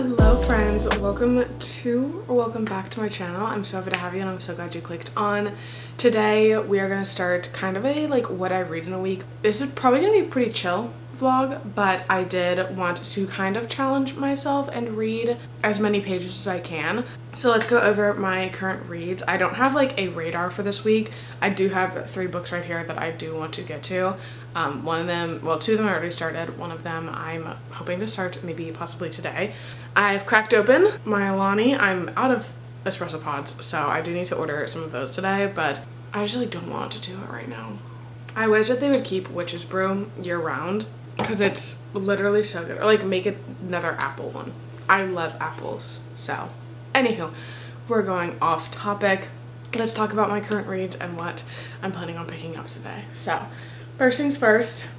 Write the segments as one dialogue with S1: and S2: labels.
S1: Hello friends, welcome back to my channel. I'm so happy to have you and I'm so glad you clicked on. Today we are going to start kind of a what I read in a week. This is probably going to be a pretty chill vlog, but I did want to kind of challenge myself and read as many pages as I can. So let's go over my current reads. I don't have a radar for this week. I do have 3 books right here that I do want to get to. One of them, well, 2 of them I already started. One of them I'm hoping to start maybe possibly today. I've cracked open my Alani. I'm out of espresso pods, so I do need to order some of those today, but I just don't want to do it right now. I wish that they would keep Witch's Brew year round because it's literally so good. Or make it another apple one. I love apples. So anywho, we're going off topic. Let's talk about my current reads and what I'm planning on picking up today. So first things first,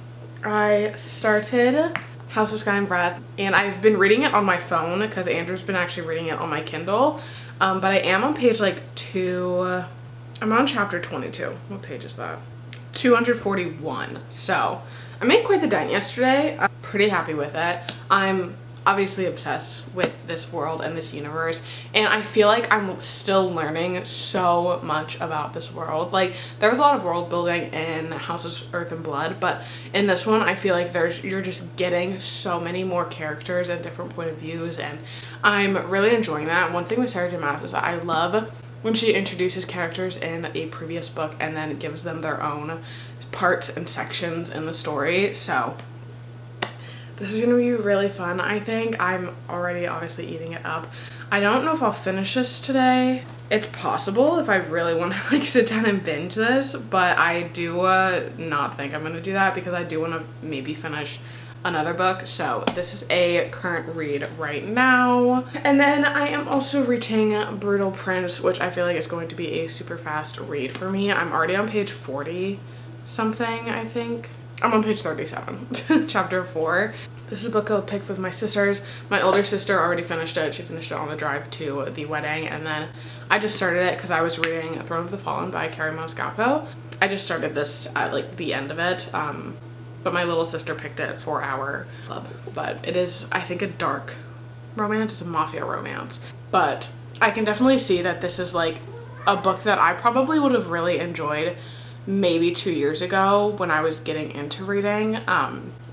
S1: I started House of Sky and Breath, and I've been reading it on my phone because Andrew's been actually reading it on my Kindle. But I am on page 2, I'm on chapter 22. What page is that? 241. So I made quite the dent yesterday. I'm pretty happy with it. I'm obviously obsessed with this world and this universe, and I feel like I'm still learning so much about this world. There was a lot of world building in House of Earth and Blood, but in this one I feel like you're just getting so many more characters and different point of views, and I'm really enjoying that. One thing with Sarah J. Maas is that I love when she introduces characters in a previous book and then gives them their own parts and sections in the story. So this is gonna be really fun. I think I'm already obviously eating it up. I don't know if I'll finish this today. It's possible if I really want to sit down and binge this, but I do not think I'm gonna do that because I do want to maybe finish another book. So this is a current read right now. And then I am also reading Brutal Prince, which I feel like is going to be a super fast read for me. I'm already on page 40 something, I think. I'm on page 37, chapter 4. This is a book I'll pick with my sisters. My older sister already finished it. She finished it on the drive to the wedding, and then I just started it because I was reading Throne of the Fallen by Carrie Moscalco. I just started this at the end of it, but my little sister picked it for our club. But it is, I think, a dark romance. It's a mafia romance. But I can definitely see that this is a book that I probably would have really enjoyed maybe 2 years ago when I was getting into reading,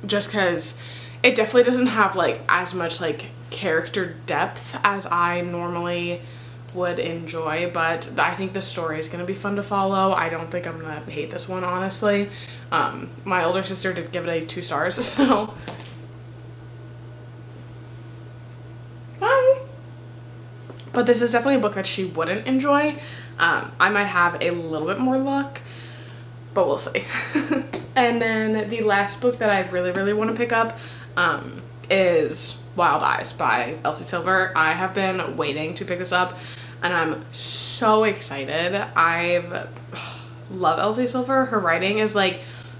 S1: just because it definitely doesn't have as much character depth as I normally would enjoy, but I think the story is going to be fun to follow. I don't think I'm going to hate this one, honestly. My older sister did give it 2 stars, so bye. But this is definitely a book that she wouldn't enjoy. I might have a little bit more luck, but we'll see. And then the last book that I really want to pick up is Wild Eyes by Elsie Silver. I have been waiting to pick this up and I'm so excited. Love Elsie Silver. Her writing is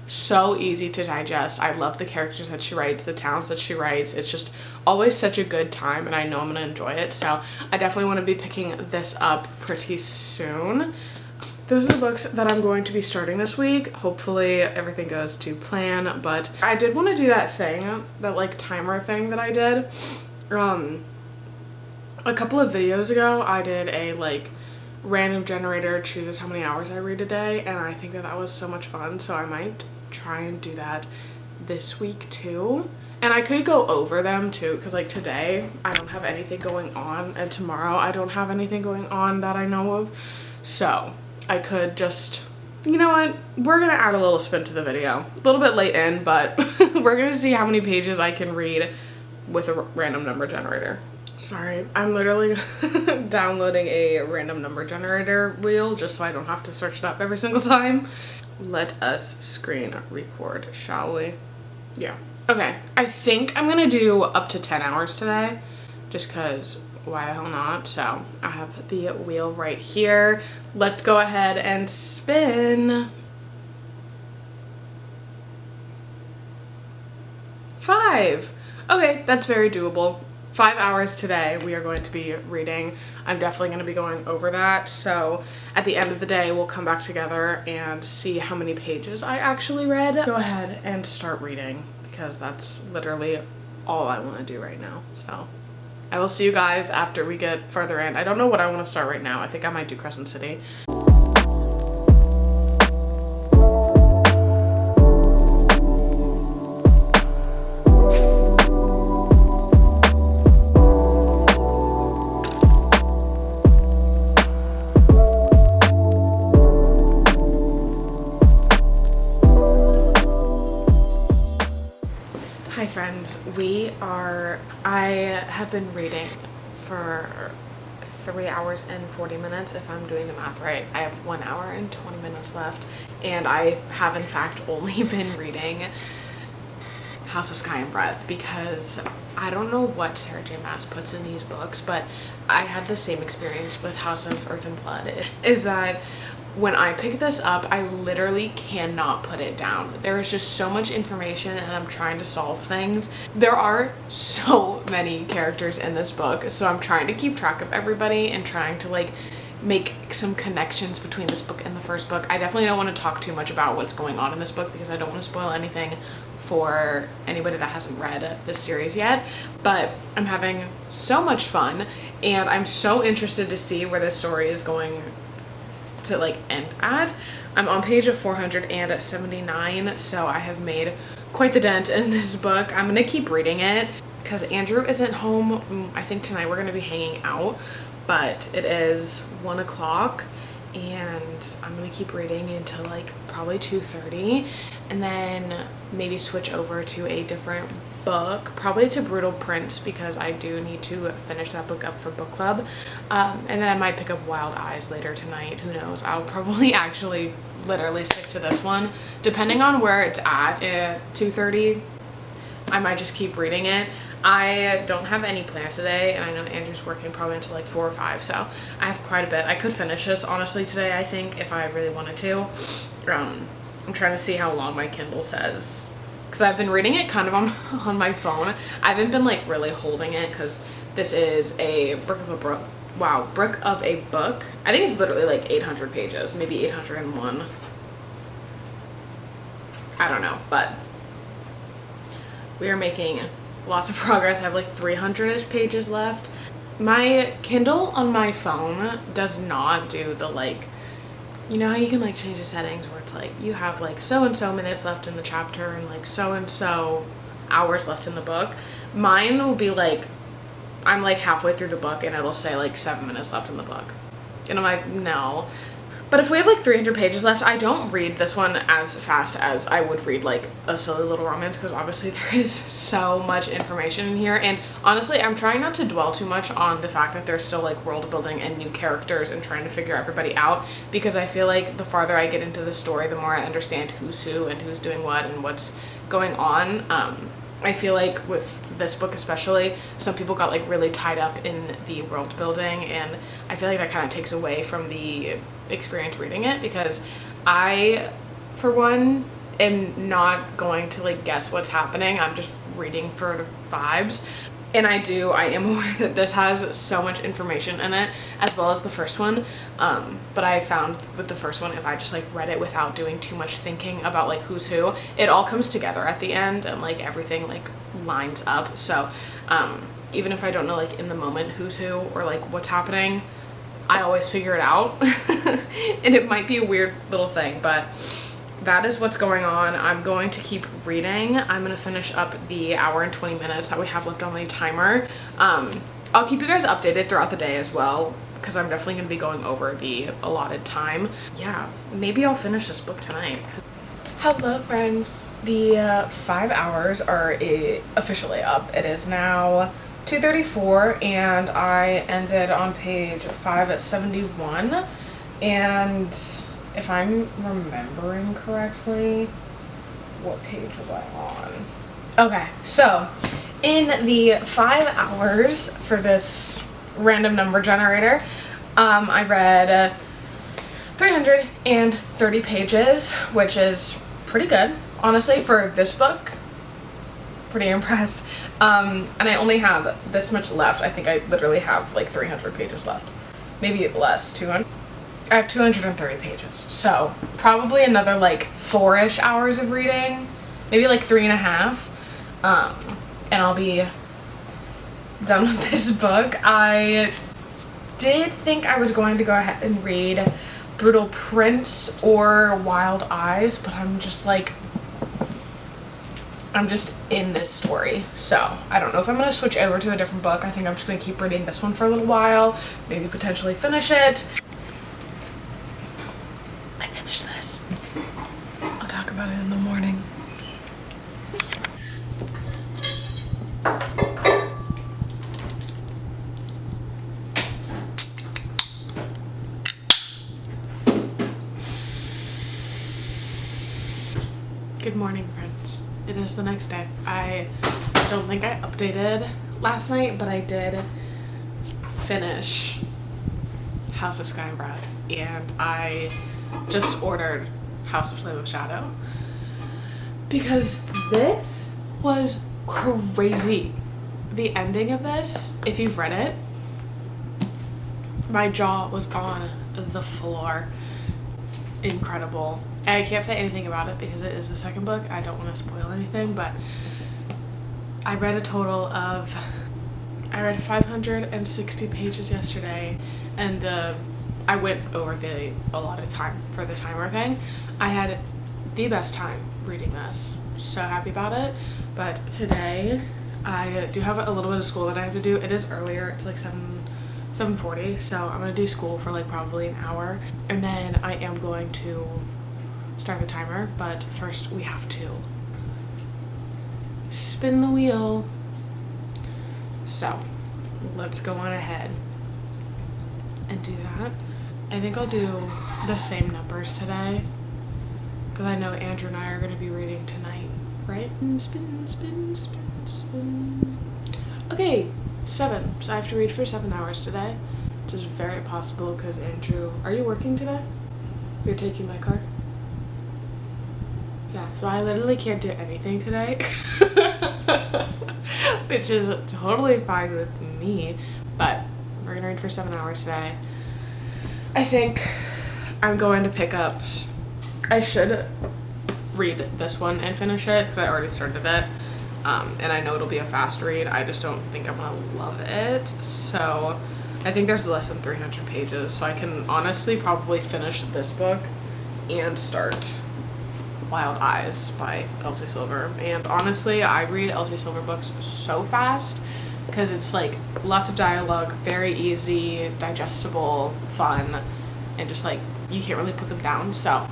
S1: so easy to digest. I love the characters that she writes, the towns that she writes. It's just always such a good time, and I know I'm gonna enjoy it. So I definitely want to be picking this up pretty soon. Those are the books that I'm going to be starting this week. Hopefully everything goes to plan, but I did want to do that thing, that timer thing that I did. A couple of videos ago, I did a random generator chooses how many hours I read a day, and I think that that was so much fun, so I might try and do that this week too. And I could go over them too, because today I don't have anything going on, and tomorrow I don't have anything going on that I know of. So I could just, you know what, we're gonna add a little spin to the video. A little bit late in, but we're gonna see how many pages I can read with a random number generator. Sorry, I'm literally downloading a random number generator wheel just so I don't have to search it up every single time. Let us screen record, shall we? Yeah. Okay, I think I'm gonna do up to 10 hours today, just because why the hell not? So I have the wheel right here. Let's go ahead and spin. 5. Okay, that's very doable. 5 hours today we are going to be reading. I'm definitely going to be going over that, so at the end of the day we'll come back together and see how many pages I actually read. Go ahead and start reading because that's literally all I want to do right now. So I will see you guys after we get further in. I don't know what I want to start right now. I think I might do Crescent City. Hi friends, I have been reading for 3 hours and 40 minutes if I'm doing the math right. I have 1 hour and 20 minutes left, and I have in fact only been reading House of Sky and Breath because I don't know what Sarah J Maas puts in these books, but I had the same experience with House of Earth and Blood, is that when I pick this up, I literally cannot put it down. There is just so much information and I'm trying to solve things. There are so many characters in this book, so I'm trying to keep track of everybody and trying to like make some connections between this book and the first book. I definitely don't want to talk too much about what's going on in this book because I don't want to spoil anything for anybody that hasn't read this series yet, but I'm having so much fun and I'm so interested to see where this story is going to like end at. I'm on page 479, so I have made quite the dent in this book. I'm gonna keep reading it because Andrew isn't home. I think tonight we're gonna be hanging out, but it is 1 o'clock and I'm gonna keep reading until like probably 2:30 and then maybe switch over to a different book, probably to Brutal Prince, because I do need to finish that book up for book club, and then I might pick up Wild Eyes later tonight. Who knows? I'll probably actually literally stick to this one depending on where it's at 2:30. I might just keep reading it. I don't have any plans today, and I know Andrew's working probably until like 4 or 5, so I have quite a bit. I could finish this honestly today, I think, if I really wanted to. I'm trying to see how long my Kindle says, because I've been reading it kind of on my phone. I haven't been like really holding it because this is a brick of a book. Wow, brick of a book. I think it's literally like 800 pages, maybe 801. I don't know, but we are making lots of progress. I have like 300-ish pages left. My Kindle on my phone does not do the like, you know how you can like change the settings where it's like you have like so and so minutes left in the chapter and like so and so hours left in the book. Mine will be like, I'm like halfway through the book and it'll say like 7 minutes left in the book. And I'm like, no. But if we have like 300 pages left, I don't read this one as fast as I would read like A Silly Little Romance, because obviously there is so much information in here. And honestly, I'm trying not to dwell too much on the fact that there's still like world building and new characters and trying to figure everybody out, because I feel like the farther I get into the story, the more I understand who's who and who's doing what and what's going on. I feel like with this book especially, some people got like really tied up in the world building, and I feel like that kind of takes away from the experience reading it, because I, for one, am not going to like guess what's happening. I'm just reading for the vibes. And I am aware that this has so much information in it, as well as the first one. But I found with the first one, if I just like read it without doing too much thinking about like who's who, it all comes together at the end and like everything like lines up. So even if I don't know like in the moment who's who or like what's happening, I always figure it out. And it might be a weird little thing, but that is what's going on. I'm going to keep reading. I'm going to finish up the hour and 20 minutes that we have left on my timer. I'll keep you guys updated throughout the day as well, because I'm definitely going to be going over the allotted time. Yeah, maybe I'll finish this book tonight. Hello friends. The 5 hours are officially up. It is now 2:34 and I ended on page 571, and if I'm remembering correctly, what page was I on? Okay, so in the 5 hours for this random number generator, I read 330 pages, which is pretty good, honestly, for this book. Pretty impressed. And I only have this much left. I think I literally have like 300 pages left. Maybe less, 200. I have 230 pages, so probably another like 4-ish hours of reading, maybe like 3.5, and I'll be done with this book. I did think I was going to go ahead and read Brutal Prince or Wild Eyes, but I'm just in this story, so I don't know if I'm going to switch over to a different book. I think I'm just going to keep reading this one for a little while, maybe potentially finish it. I finished this. I'll talk about it in the morning. Good morning, friends. It is the next day. I don't think I updated last night, but I did finish House of Sky and Bread, and I just ordered House of Flame of Shadow because this was crazy. The ending of this, if you've read it, my jaw was on the floor. Incredible. And I can't say anything about it because it is the second book. I don't want to spoil anything, but I read a total of, I read 560 pages yesterday, and I went over the allotted time for the timer thing. I had the best time reading this. So happy about it. But today I do have a little bit of school that I have to do. It is earlier. It's like 7:40, so I'm gonna do school for like probably an hour, and then I am going to start the timer, but first we have to spin the wheel. So let's go on ahead and do that. I think I'll do the same numbers today because I know Andrew and I are going to be reading tonight, right? Spin, spin, spin, spin. Okay, 7. So I have to read for 7 hours today, which is very possible because Andrew, are you working today? You're taking my car? Yeah, so I literally can't do anything today, which is totally fine with me, but we're gonna read for 7 hours today. I think I'm going to pick up, I should read this one and finish it because I already started it, and I know it'll be a fast read. I just don't think I'm gonna love it, so I think there's less than 300 pages, so I can honestly probably finish this book and start Wild Eyes by Elsie Silver. And honestly, I read Elsie Silver books so fast because it's like lots of dialogue, very easy, digestible, fun, and just like you can't really put them down. So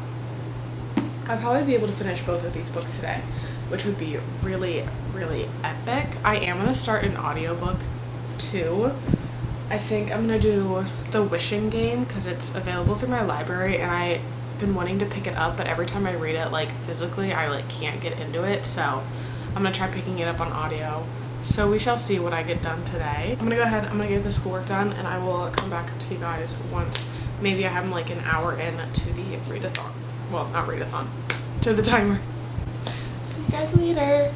S1: I'll probably be able to finish both of these books today, which would be really, really epic. I am going to start an audiobook too. I think I'm going to do The Wishing Game because it's available through my library, and I've been wanting to pick it up, but every time I read it like physically I like can't get into it, so I'm gonna try picking it up on audio. So we shall see what I get done today. I'm gonna go ahead, I'm gonna get the schoolwork done, and I will come back to you guys once maybe I have like an hour in to the readathon. Well, not readathon, to the timer. See you guys later.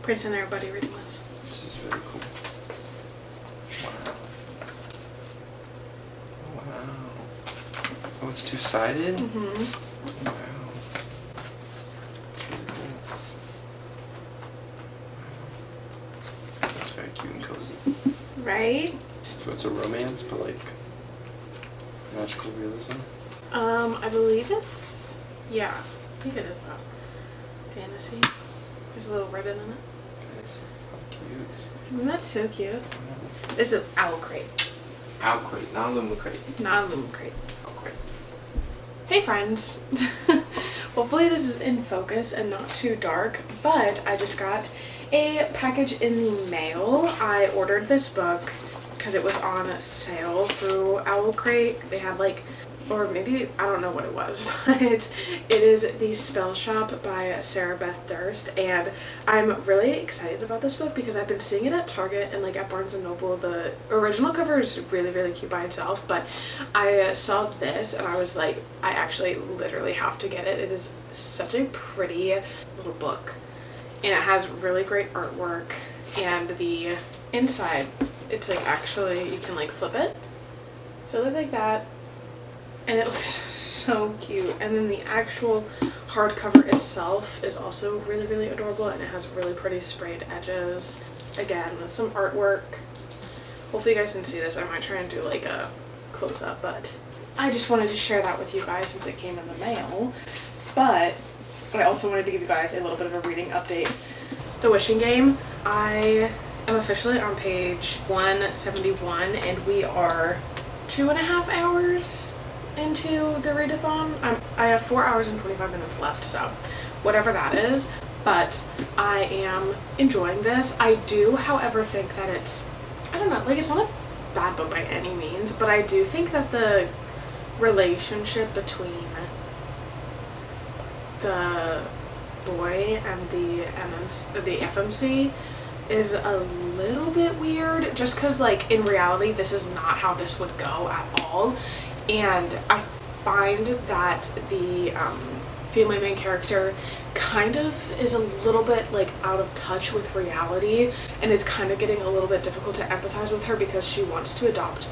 S1: Prince and everybody reading this.
S2: This is really cool. Wow. Wow. Oh, it's two-sided? Mm-hmm. Wow. That's really cool. That's very cute and cozy.
S1: Right?
S2: So it's a romance, but like magical realism?
S1: I believe it's, yeah, I think it is that. Fantasy. There's a little ribbon in it.
S2: How cute.
S1: Isn't that so cute? This is owl crate.
S2: Owl crate, not Luma crate.
S1: Not a Luma crate.
S2: Owl crate.
S1: Hey friends. Hopefully this is in focus and not too dark, but I just got a package in the mail. I ordered this book because it was on sale through Owl Crate. They had like, or maybe, I don't know what it was, but it is The Spell Shop by Sarah Beth Durst, and I'm really excited about this book because I've been seeing it at Target and like at Barnes & Noble. The original cover is really, really cute by itself, but I saw this and I was like, I actually literally have to get it. It is such a pretty little book, and it has really great artwork, and the inside, it's like actually, you can like flip it, so it looks like that. And it looks so cute. And then the actual hardcover itself is also really, really adorable, and it has really pretty sprayed edges. Again, some artwork. Hopefully you guys can see this. I might try and do like a close-up, but I just wanted to share that with you guys since it came in the mail. But I also wanted to give you guys a little bit of a reading update. The Wishing Game. I am officially on page 171, and we are 2.5 hours into the readathon. I have 4 hours and 25 minutes left, so whatever that is, but I am enjoying this. I do, however, think that it's, I don't know, like it's not a bad book by any means, but I do think that the relationship between the boy and the FMC is a little bit weird, just because like in reality this is not how this would go at all. And I find that the female main character kind of is a little bit like out of touch with reality, and it's kind of getting a little bit difficult to empathize with her because she wants to adopt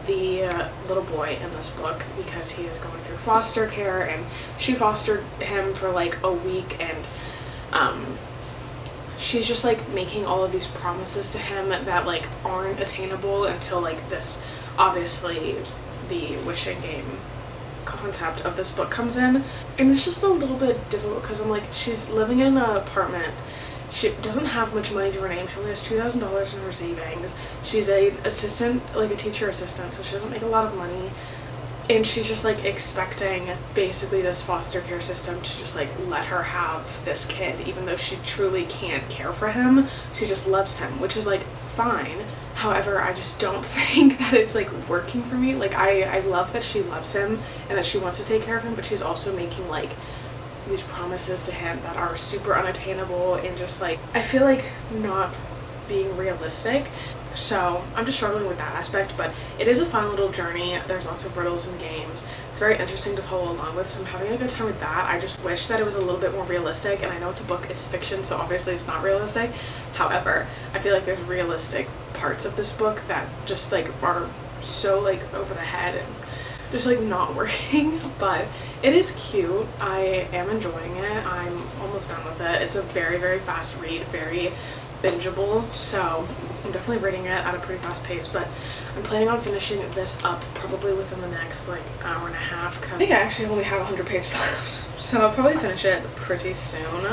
S1: the little boy in this book because he is going through foster care, and she fostered him for like a week, and she's just like making all of these promises to him that like aren't attainable until like this, obviously the Wishing Game concept of this book comes in, and it's just a little bit difficult because I'm like, she's living in an apartment, she doesn't have much money to her name, she only has $2,000 in her savings, she's a assistant, like a teacher assistant, so she doesn't make a lot of money, and she's just like expecting basically this foster care system to just like let her have this kid, even though she truly can't care for him. She just loves him, which is like fine. However, I just don't think that it's like working for me. Like I love that she loves him and that she wants to take care of him, but she's also making like these promises to him that are super unattainable and just like, I feel like not being realistic. So I'm just struggling with that aspect, but it is a fun little journey. There's lots of riddles and games. It's very interesting to follow along with, so I'm having a good time with that. I just wish that it was a little bit more realistic, and I know it's a book, it's fiction, so obviously it's not realistic. However, I feel like there's realistic parts of this book that just like are so like over the head and just like not working, but it is cute. I am enjoying it. I'm almost done with it. It's a very, very fast read, very bingeable, so I'm definitely reading it at a pretty fast pace, but I'm planning on finishing this up probably within the next like hour and a half, because I think I actually only have 100 pages left, so I'll probably finish it pretty soon.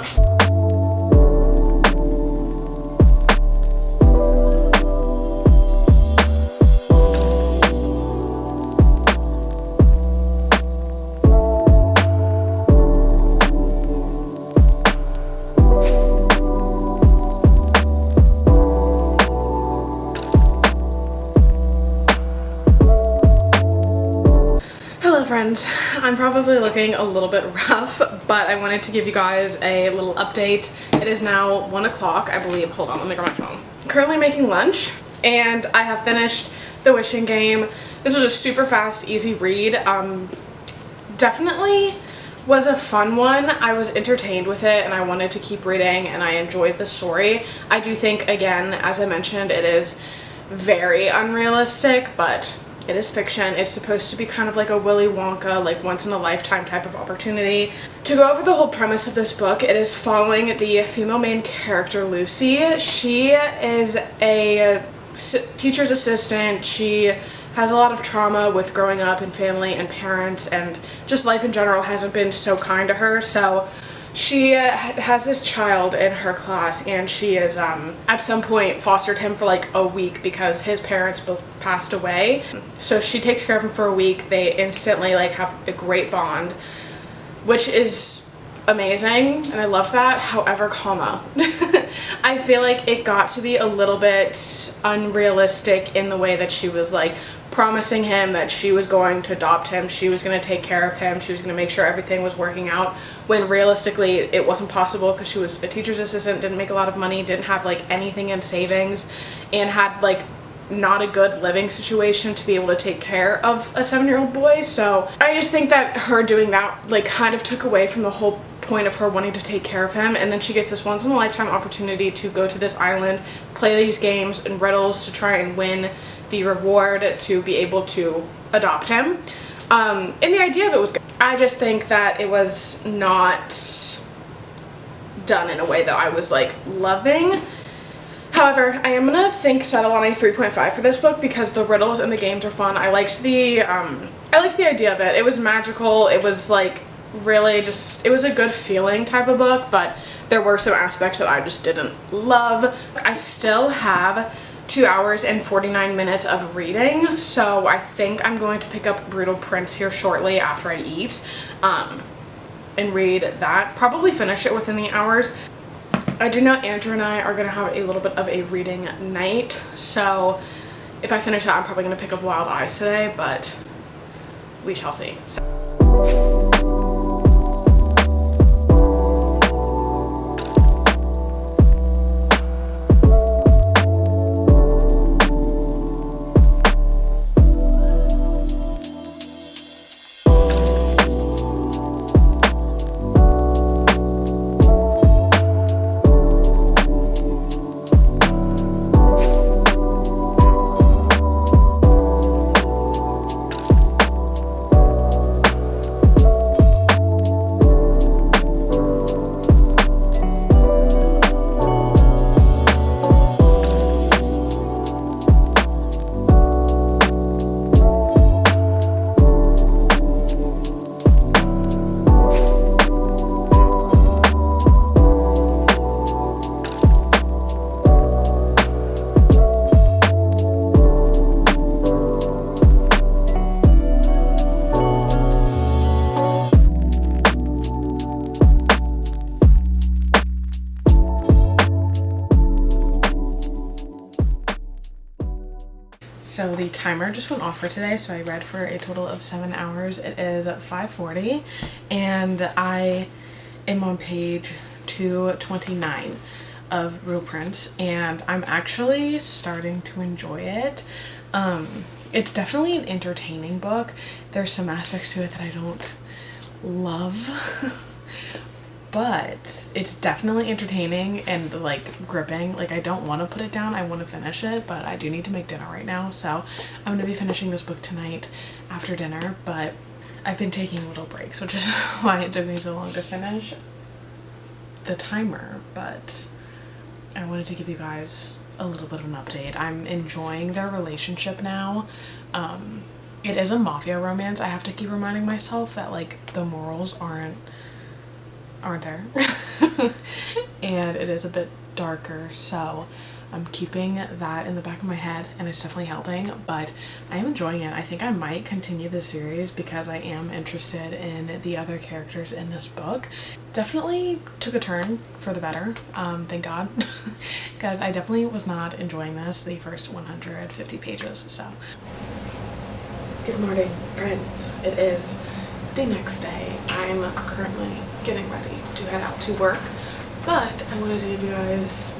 S1: Friends, I'm probably looking a little bit rough, but I wanted to give you guys a little update. It is now 1 o'clock, I believe. Hold on, let me grab my phone. Currently making lunch, and I have finished The Wishing Game. This was a super fast, easy read. Definitely was a fun one. I was entertained with it, and I wanted to keep reading, and I enjoyed the story. I do think, again, as I mentioned, it is very unrealistic, but it is fiction. It's supposed to be kind of like a Willy Wonka, like once in a lifetime type of opportunity. To go over the whole premise of this book, it is following the female main character, Lucy. She is a teacher's assistant. She has a lot of trauma with growing up and family and parents, and just life in general hasn't been so kind to her. So she has this child in her class, and she is at some point fostered him for like a week because his parents both passed away. So she takes care of him for a week. They instantly like have a great bond, which is amazing, and I love that. However, I feel like it got to be a little bit unrealistic in the way that she was like promising him that she was going to adopt him, she was going to take care of him, she was going to make sure everything was working out, when realistically it wasn't possible because she was a teacher's assistant, didn't make a lot of money, didn't have like anything in savings, and had like not a good living situation to be able to take care of a 7-year-old boy. So I just think that her doing that like kind of took away from the whole point of her wanting to take care of him. And then she gets this once in a lifetime opportunity to go to this island, play these games and riddles to try and win the reward to be able to adopt him. And the idea of it was good. I just think that it was not done in a way that I was like loving. However, I am gonna settle on a 3.5 for this book because the riddles and the games are fun. I liked the idea of it. It was magical. It was like really just, it was a good feeling type of book, but there were some aspects that I just didn't love. I still have 2 hours and 49 minutes of reading, so I think I'm going to pick up Brutal Prince here shortly after I eat and read that. Probably finish it within the hours. I do know Andrew and I are going to have a little bit of a reading night, so if I finish that, I'm probably going to pick up Wild Eyes today, but we shall see. So the timer just went off for today, so I read for a total of 7 hours. It is 5:40 and I am on page 229 of Brutal Prince, and I'm actually starting to enjoy it. It's definitely an entertaining book. There's some aspects to it that I don't love. But it's definitely entertaining and like gripping. Like I don't want to put it down, I want to finish it, but I do need to make dinner right now, so I'm going to be finishing this book tonight after dinner. But I've been taking little breaks, which is why it took me so long to finish the timer, but I wanted to give you guys a little bit of an update. I'm enjoying their relationship now. It is a mafia romance. I have to keep reminding myself that like the morals aren't there. And it is a bit darker, so I'm keeping that in the back of my head, and it's definitely helping. But I am enjoying it. I think I might continue the series because I am interested in the other characters in this book. Definitely took a turn for the better, thank God, because I definitely was not enjoying this the first 150 pages. So good morning, friends. It is the next day. I'm currently getting ready to head out to work, but I wanted to give you guys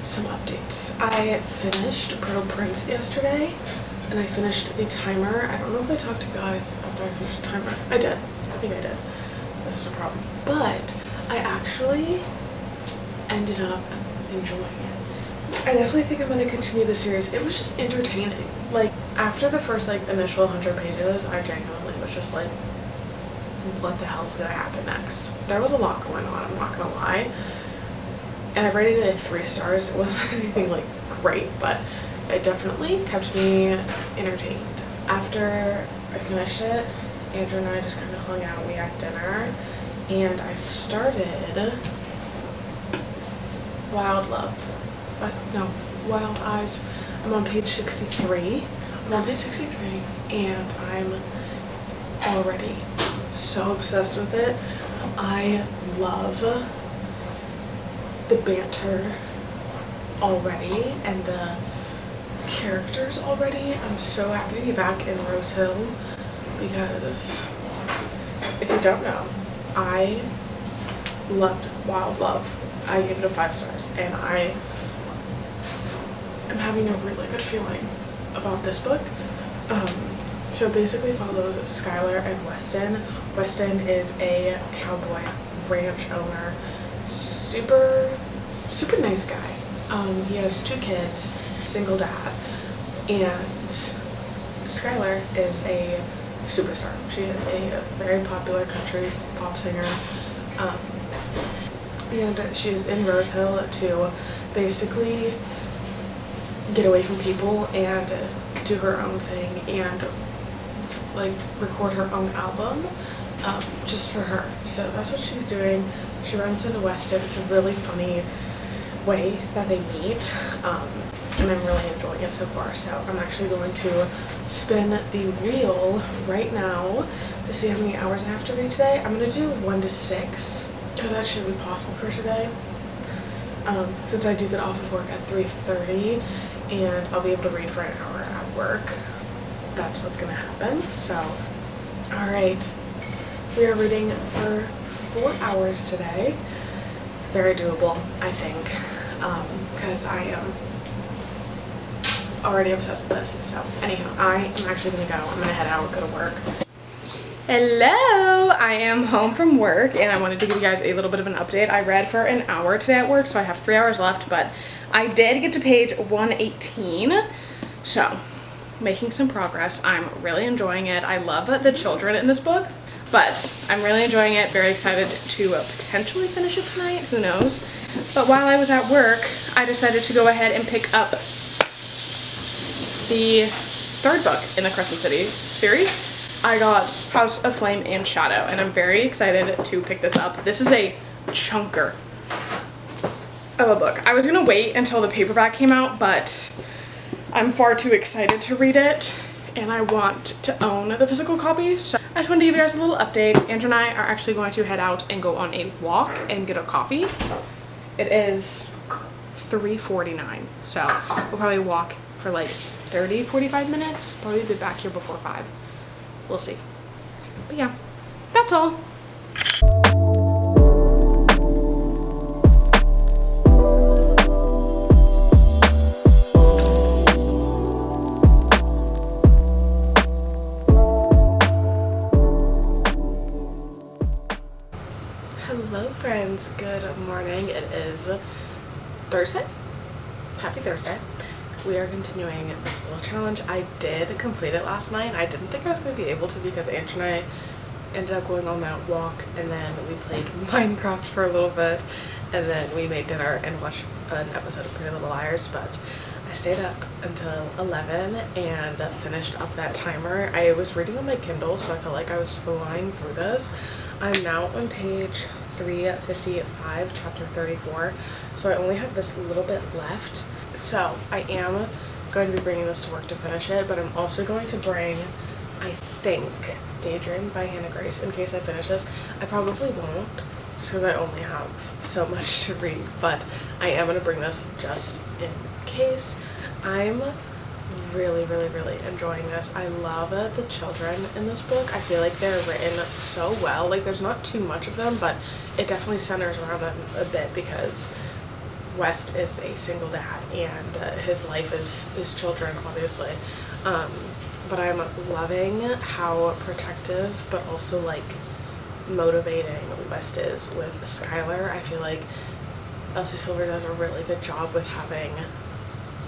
S1: some updates. I finished Brutal Prince yesterday, and I finished the timer. I don't know if I talked to you guys after I finished the timer. I did. I think I did. This is a problem. But I actually ended up enjoying it. I definitely think I'm going to continue the series. It was just entertaining. Like, after the first, like, initial 100 pages, I genuinely was just like, what the hell is going to happen next? There was a lot going on, I'm not going to lie. And I rated it at 3 stars. It wasn't anything like great, but it definitely kept me entertained. After I finished it, Andrew and I just kind of hung out. We had dinner, and I started Wild Eyes. I'm on page 63. And I'm already so obsessed with it. I love the banter already and the characters already. I'm so happy to be back in Rose Hill because if you don't know, I loved Wild Love. I gave it a 5 stars, and I am having a really good feeling about this book. So it basically follows Skylar and Weston. Weston is a cowboy ranch owner, super nice guy. He has 2 kids, single dad, and Skylar is a superstar. She is a very popular country pop singer, and she's in Rose Hill to basically get away from people and do her own thing and like record her own album just for her. So that's what she's doing. She runs into Weston. It's a really funny way that they meet, and I'm really enjoying it so far. So I'm actually going to spin the wheel right now to see how many hours I have to read today. I'm going to do 1 to 6 because that should be possible for today, since I do get off of work at 3:30 and I'll be able to read for an hour at work. That's what's going to happen. So alright, we are reading for 4 hours today. Very doable, I think, because I am already obsessed with this. So anyhow, I am actually going to go. I'm going to head out, go to work. Hello! I am home from work and I wanted to give you guys a little bit of an update. I read for an hour today at work, so I have 3 hours left, but I did get to page 118, so making some progress. I'm really enjoying it. I love the children in this book, but I'm really enjoying it. Very excited to potentially finish it tonight. Who knows? But while I was at work, I decided to go ahead and pick up the 3rd book in the Crescent City series. I got House of Flame and Shadow, and I'm very excited to pick this up. This is a chunker of a book. I was gonna wait until the paperback came out, but I'm far too excited to read it, and I want to own the physical copy. So I just wanted to give you guys a little update. Andrew and I are actually going to head out and go on a walk and get a coffee. It is 3:49, so we'll probably walk for like 30-45 minutes. Probably be back here before 5. We'll see. But yeah, that's all. Hello friends, good morning. It is Thursday. Happy Thursday. We are continuing this little challenge. I did complete it last night. I didn't think I was going to be able to because Andrew and I ended up going on that walk, and then we played Minecraft for a little bit, and then we made dinner and watched an episode of Pretty Little Liars. But I stayed up until 11 and finished up that timer. I was reading on my Kindle, so I felt like I was flying through this. I'm now on page 355, chapter 34, so I only have this little bit left. So I am going to be bringing this to work to finish it, but I'm also going to bring, I think, Daydream by Hannah Grace in case I finish this. I probably won't, just because I only have so much to read, but I am going to bring this just in case. I'm really enjoying this. I love the children in this book. I feel like they're written so well. Like, there's not too much of them, but it definitely centers around them a bit because West is a single dad and his life is children, obviously. But I'm loving how protective but also like motivating West is with Skylar. I feel like Elsie Silver does a really good job with having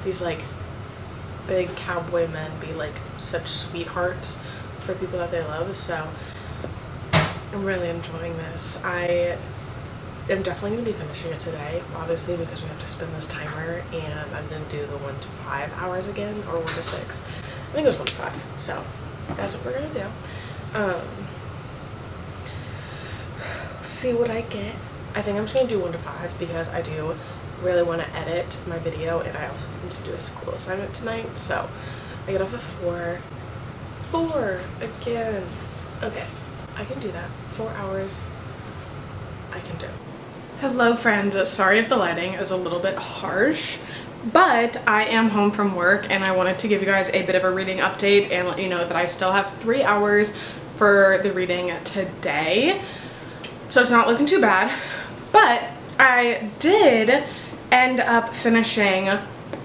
S1: these like big cowboy men be like such sweethearts for people that they love. So I'm really enjoying this. I am definitely going to be finishing it today, obviously, because we have to spin this timer, and I'm going to do the 1 to 5 hours again, or 1 to 6. I think it was 1 to 5, so that's what we're going to do. see what I get. I think I'm just gonna do 1 to 5 because I do really want to edit my video, and I also need to do a school assignment tonight, so I get off at 4. 4 again. Okay, I can do that. 4 hours I can do. Hello friends, sorry if the lighting is a little bit harsh, but I am home from work and I wanted to give you guys a bit of a reading update and let you know that I still have 3 hours for the reading today. So it's not looking too bad, but I did end up finishing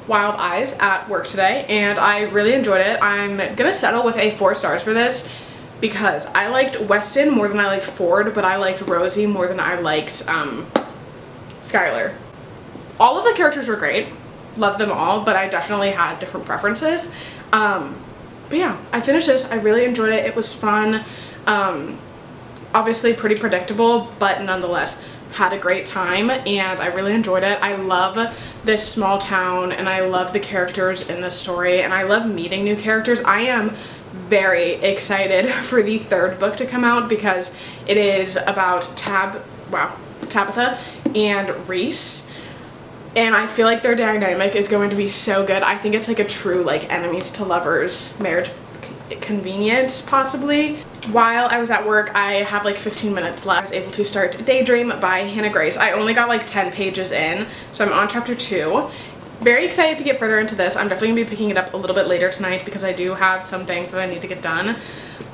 S1: Wild Eyes at work today and I really enjoyed it. I'm gonna settle with a 4 stars for this because I liked Weston more than I liked Ford, but I liked Rosie more than I liked Skylar. All of the characters were great, loved them all, but I definitely had different preferences. But yeah, I finished this. I really enjoyed it. It was fun. Obviously pretty predictable, but nonetheless had a great time and I really enjoyed it. I love this small town and I love the characters in the story and I love meeting new characters. I am very excited for the 3rd book to come out because it is about Tabitha and Reese, and I feel like their dynamic is going to be so good. I think it's like a true like enemies to lovers marriage convenience possibly. While I was at work, I have like 15 minutes left. I was able to start Daydream by Hannah Grace. I only got like 10 pages in, so I'm on chapter 2. Very excited to get further into this. I'm definitely gonna be picking it up a little bit later tonight because I do have some things that I need to get done.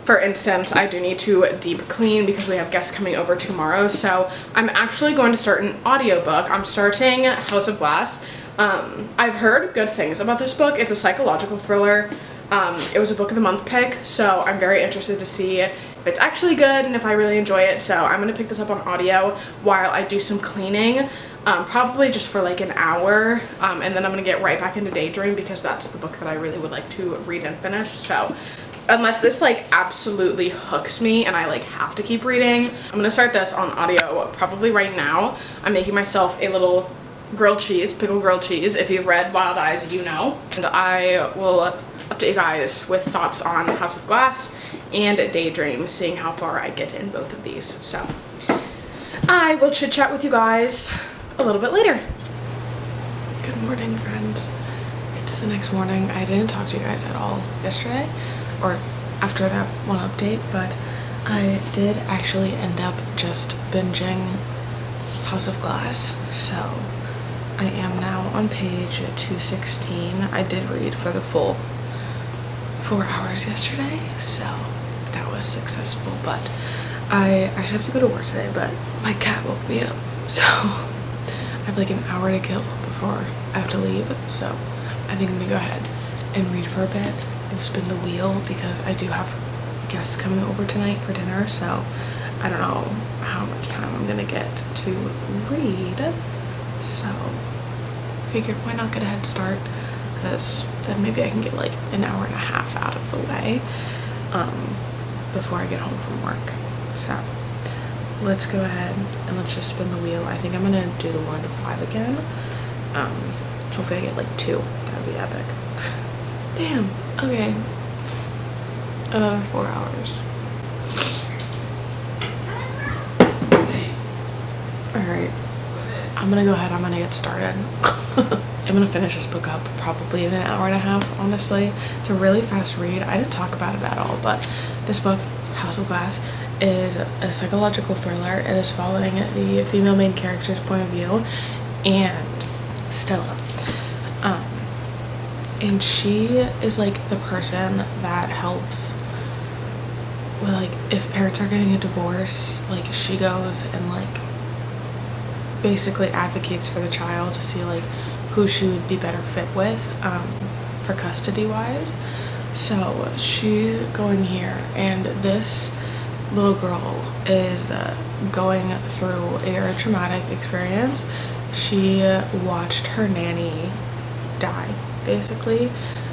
S1: For instance, I do need to deep clean because we have guests coming over tomorrow. So I'm actually going to start an audiobook. I'm starting House of Glass. I've heard good things about this book. It's a psychological thriller. It was a book of the month pick, so I'm very interested to see if it's actually good and if I really enjoy it. So I'm gonna pick this up on audio while I do some cleaning, probably just for like an hour, and then I'm gonna get right back into Daydream because that's the book that I really would like to read and finish. So unless this like absolutely hooks me and I like have to keep reading, I'm gonna start this on audio probably right now. I'm making myself a little grilled cheese, pickled grilled cheese. If you've read Wild Eyes, you know. And I will update you guys with thoughts on House of Glass and Daydream, seeing how far I get in both of these. So I will chit chat with you guys a little bit later. Good morning, friends. It's the next morning. I didn't talk to you guys at all yesterday or after that one update, but I did actually end up just binging House of Glass. So I am now on page 216. I did read for the full 4 hours yesterday, so that was successful, but I actually have to go to work today, but my cat woke me up, so I have like an hour to kill before I have to leave, so I think I'm gonna go ahead and read for a bit and spin the wheel because I do have guests coming over tonight for dinner, so I don't know how much time I'm gonna get to read. So figured why not get a head start, because then maybe I can get like an hour and a half out of the way before I get home from work. So let's go ahead and let's just spin the wheel. I think I'm gonna do the 1 to 5 again. Hopefully I get like 2. That would be epic. Damn. Okay. 4 hours. Alright. I'm gonna go ahead, I'm gonna get started. I'm gonna finish this book up probably in an hour and a half, honestly. It's a really fast read. I didn't talk about it at all, but this book, House of Glass, is a psychological thriller. It is following the female main character's point of view, and Stella. And she is like the person that helps with like if parents are getting a divorce, like she goes and like basically advocates for the child to see like who she would be better fit with for custody wise. So she's going here, and this little girl is going through a very traumatic experience. She watched her nanny die, basically.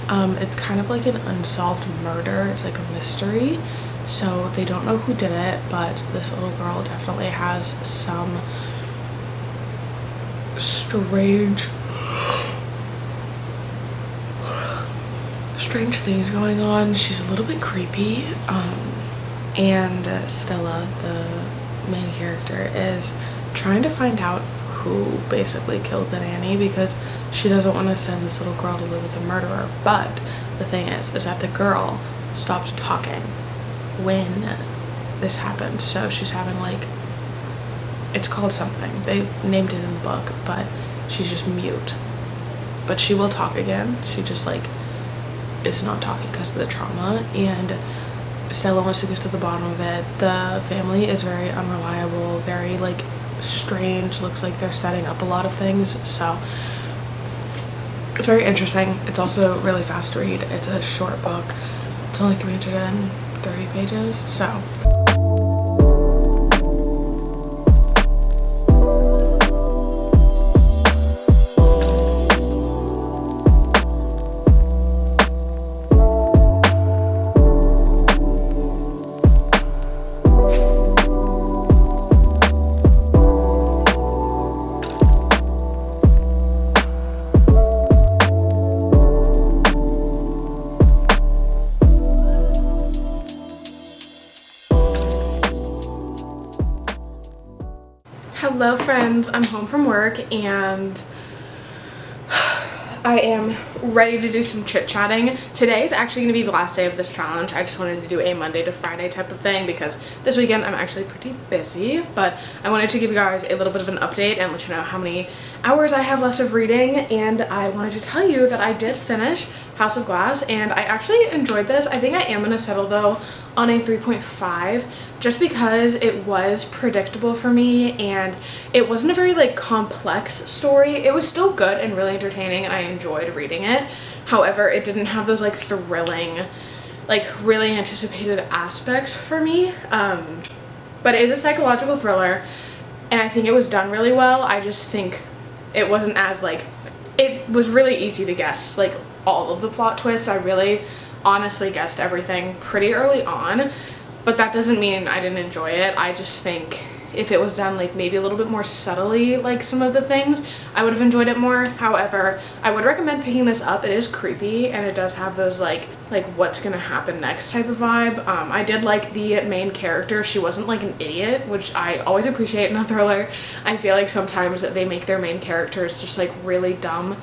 S1: It's kind of like an unsolved murder. It's like a mystery, so they don't know who did it, but this little girl definitely has some strange things going on. She's a little bit creepy, and Stella, the main character is trying to find out who basically killed the nanny, because she doesn't want to send this little girl to live with a murderer. But the thing is that the girl stopped talking when this happened, so she's having like, it's called something, they named it in the book, but she's just mute. But she will talk again, she just like is not talking because of the trauma, and Stella wants to get to the bottom of it. The family is very unreliable, very like strange, looks like they're setting up a lot of things, so it's very interesting. It's also really fast to read. It's a short book, it's only 330 pages, so hello friends, I'm home from work and I am ready to do some chit-chatting. Today is actually going to be the last day of this challenge. I just wanted to do a Monday to Friday type of thing because this weekend I'm actually pretty busy, but I wanted to give you guys a little bit of an update and let you know how many hours I have left of reading. And I wanted to tell you that I did finish House of Glass and I actually enjoyed this. I think I am going to settle though on a 3.5 just because it was predictable for me and it wasn't a very like complex story. It was still good and really entertaining and I enjoyed reading it. However, it didn't have those like thrilling, like really anticipated aspects for me. But it is a psychological thriller and I think it was done really well. I just think it wasn't as like, it was really easy to guess like all of the plot twists. I really honestly guessed everything pretty early on, but that doesn't mean I didn't enjoy it. I just think if it was done like maybe a little bit more subtly, like some of the things, I would have enjoyed it more. However, I would recommend picking this up. It is creepy and it does have those like what's gonna happen next type of vibe. I did like the main character. She wasn't like an idiot, which I always appreciate in a thriller. I feel like sometimes they make their main characters just like really dumb,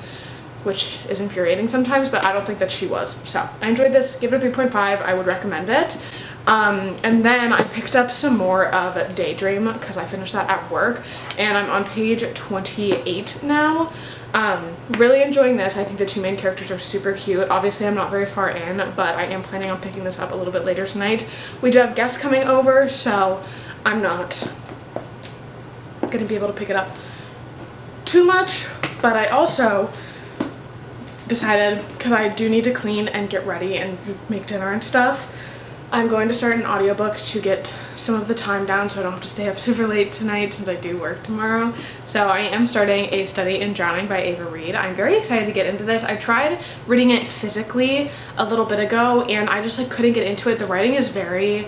S1: which is infuriating sometimes, but I don't think that she was. So I enjoyed this, give it a 3.5, I would recommend it. And then I picked up some more of Daydream because I finished that at work and I'm on page 28 now. Really enjoying this. I think the two main characters are super cute. Obviously I'm not very far in, but I am planning on picking this up a little bit later tonight. We do have guests coming over, so I'm not gonna be able to pick it up too much, but I also decided, because I do need to clean and get ready and make dinner and stuff, I'm going to start an audiobook to get some of the time down so I don't have to stay up super late tonight since I do work tomorrow. So I am starting A Study in Drowning by Ava Reed. I'm very excited to get into this. I tried reading it physically a little bit ago and I just like couldn't get into it. The writing is very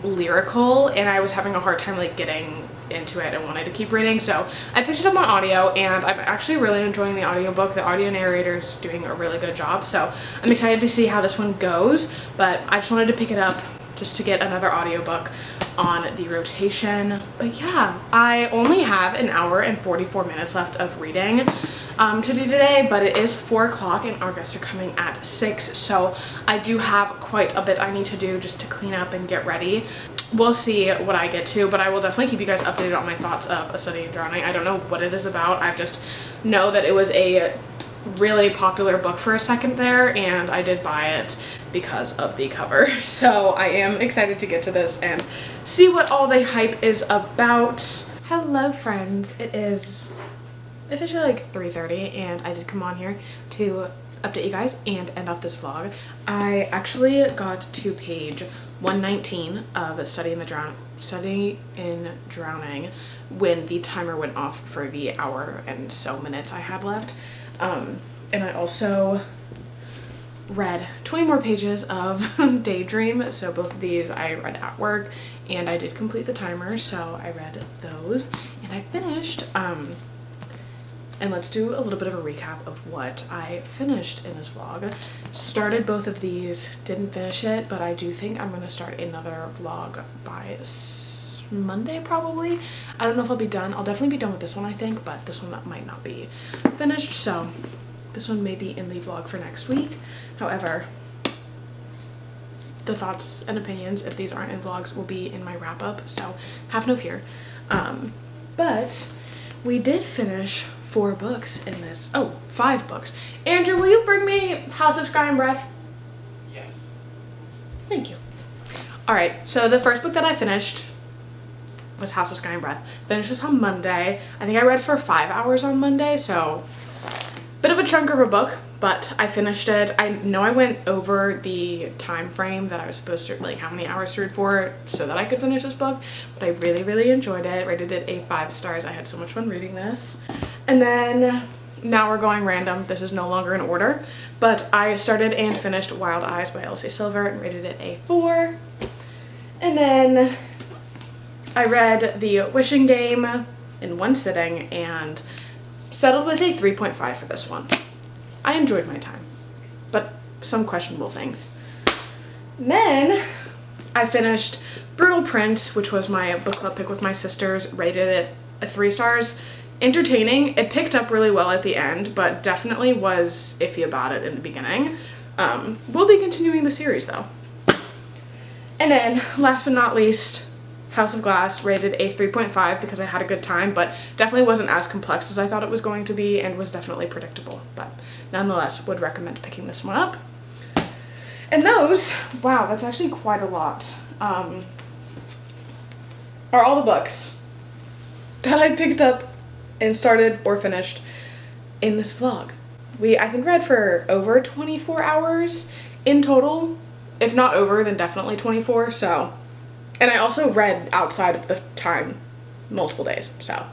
S1: lyrical and I was having a hard time like getting into it and wanted to keep reading, so I picked it up on audio and I'm actually really enjoying the audiobook. The audio narrator is doing a really good job, so I'm excited to see how this one goes, but I just wanted to pick it up just to get another audiobook on the rotation. But yeah, I only have an hour and 44 minutes left of reading to do today, but it is 4 o'clock and our guests are coming at 6, so I do have quite a bit I need to do just to clean up and get ready. We'll see what I get to, but I will definitely keep you guys updated on my thoughts of A Study in Drowning. I don't know what it is about. I just know that it was a really popular book for a second there, and I did buy it because of the cover. So I am excited to get to this and see what all the hype is about. Hello friends, it is officially like 3:30 and I did come on here to update you guys and end off this vlog. I actually got to page 119 of Study in Drowning when the timer went off for the hour and so minutes I had left. And I also read 20 more pages of Daydream, so both of these I read at work and I did complete the timer, so I read those and I finished. And let's do a little bit of a recap of what I finished in this vlog. Started both of these, didn't finish it, but I do think I'm gonna start another vlog by Monday probably. I don't know if I'll be done. I'll definitely be done with this one, I think, but this one might not be finished, so this one may be in the vlog for next week. However, the thoughts and opinions, if these aren't in vlogs, will be in my wrap up, so have no fear. But we did finish 4 books in this. Oh, 5 books. Andrew, will you bring me House of Sky and Breath?
S2: Yes.
S1: Thank you. All right, so the first book that I finished was House of Sky and Breath. Finished this on Monday. I think I read for 5 hours on Monday, so bit of a chunk of a book, but I finished it. I know I went over the time frame that I was supposed to, like how many hours to read for, so that I could finish this book, but I really, really enjoyed it. Rated it 5 stars. I had so much fun reading this. And then now we're going random. This is no longer in order, but I started and finished Wild Eyes by Elsie Silver and rated it 4. And then I read The Wishing Game in one sitting and settled with a 3.5 for this one. I enjoyed my time, but some questionable things. And then I finished Brutal Prince, which was my book club pick with my sisters, rated it 3 stars. Entertaining. It picked up really well at the end, but definitely was iffy about it in the beginning. We'll be continuing the series though. And then last but not least, House of Glass, rated a 3.5 because I had a good time, but definitely wasn't as complex as I thought it was going to be and was definitely predictable, but nonetheless would recommend picking this one up. And those, wow, that's actually quite a lot, are all the books that I picked up and started or finished in this vlog. I think read for over 24 hours in total. If not over, then definitely 24, so. And I also read outside of the time multiple days, so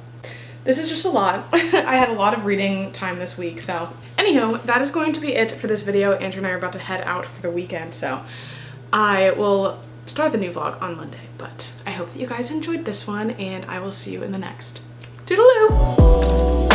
S1: this is just a lot. I had a lot of reading time this week, so. Anywho, that is going to be it for this video. Andrew and I are about to head out for the weekend, so I will start the new vlog on Monday, but I hope that you guys enjoyed this one, and I will see you in the next. Toodaloo!